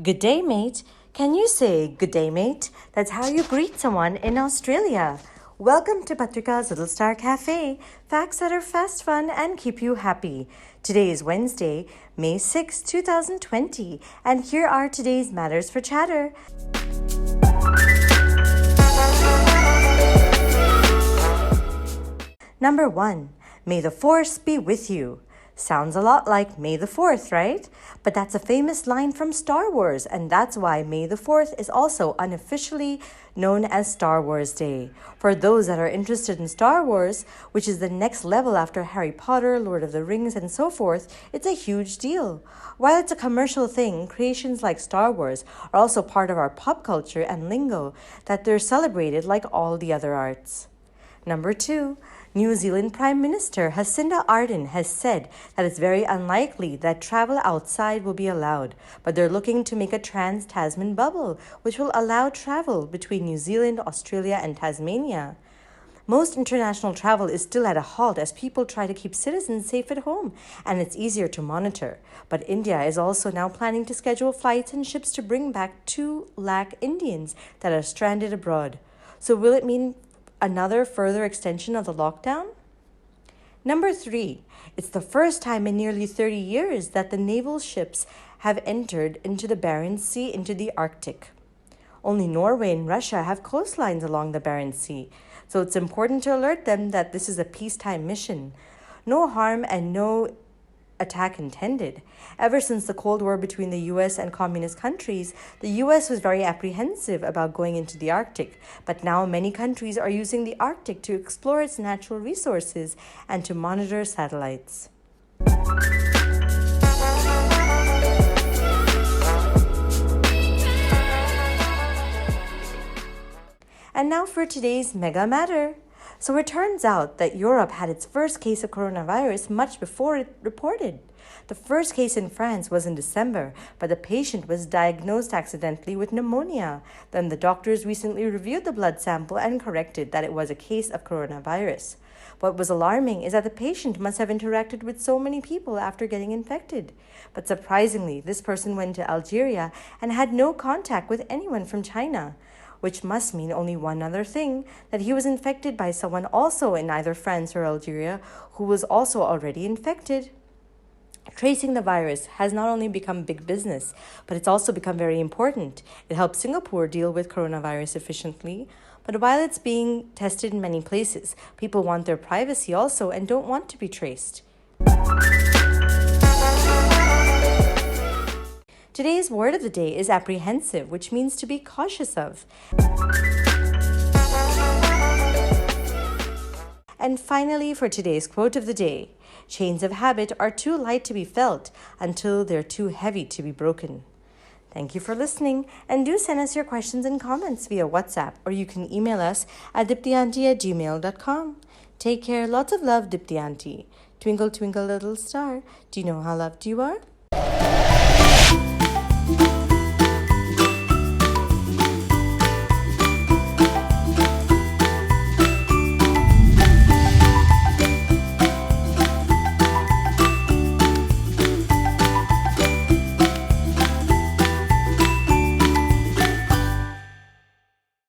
Good day, mate. Can you say good day, mate? That's how you greet someone in Australia. Welcome to Patrika's Little Star Cafe. Facts that are fast, fun, and keep you happy. Today is Wednesday, May 6, 2020, and here are today's matters for chatter. Number 1. May the Force be with you. Sounds a lot like May the 4th, right? But that's a famous line from Star Wars, and that's why May the 4th is also unofficially known as Star Wars Day. For those that are interested in Star Wars, which is the next level after Harry Potter, Lord of the Rings, and so forth, it's a huge deal. While it's a commercial thing, creations like Star Wars are also part of our pop culture and lingo that they're celebrated like all the other arts. Number 2. New Zealand Prime Minister Jacinda Ardern has said that it's very unlikely that travel outside will be allowed, but they're looking to make a trans-Tasman bubble, which will allow travel between New Zealand, Australia, and Tasmania. Most international travel is still at a halt as people try to keep citizens safe at home, and it's easier to monitor. But India is also now planning to schedule flights and ships to bring back 2 lakh Indians that are stranded abroad. So will it mean another further extension of the lockdown? Number 3, it's the first time in nearly 30 years that the naval ships have entered into the Barents Sea into the Arctic. Only Norway and Russia have coastlines along the Barents Sea, so it's important to alert them that this is a peacetime mission. No harm and no attack intended. Ever since the Cold War between the US and communist countries, the US was very apprehensive about going into the Arctic, but now many countries are using the Arctic to explore its natural resources and to monitor satellites. And now for today's Mega Matter. So it turns out that Europe had its first case of coronavirus much before it reported. The first case in France was in December, but the patient was diagnosed accidentally with pneumonia. Then the doctors recently reviewed the blood sample and corrected that it was a case of coronavirus. What was alarming is that the patient must have interacted with so many people after getting infected. But surprisingly, this person went to Algeria and had no contact with anyone from China, which must mean only one other thing, that he was infected by someone also in either France or Algeria who was also already infected. Tracing the virus has not only become big business, but it's also become very important. It helps Singapore deal with coronavirus efficiently. But while it's being tested in many places, people want their privacy also and don't want to be traced. Today's word of the day is apprehensive, which means to be cautious of. And finally, for today's quote of the day, chains of habit are too light to be felt until they're too heavy to be broken. Thank you for listening, and do send us your questions and comments via WhatsApp, or you can email us at diptyauntie@gmail.com. Take care. Lots of love, Dipti Auntie. Twinkle, twinkle, little star. Do you know how loved you are?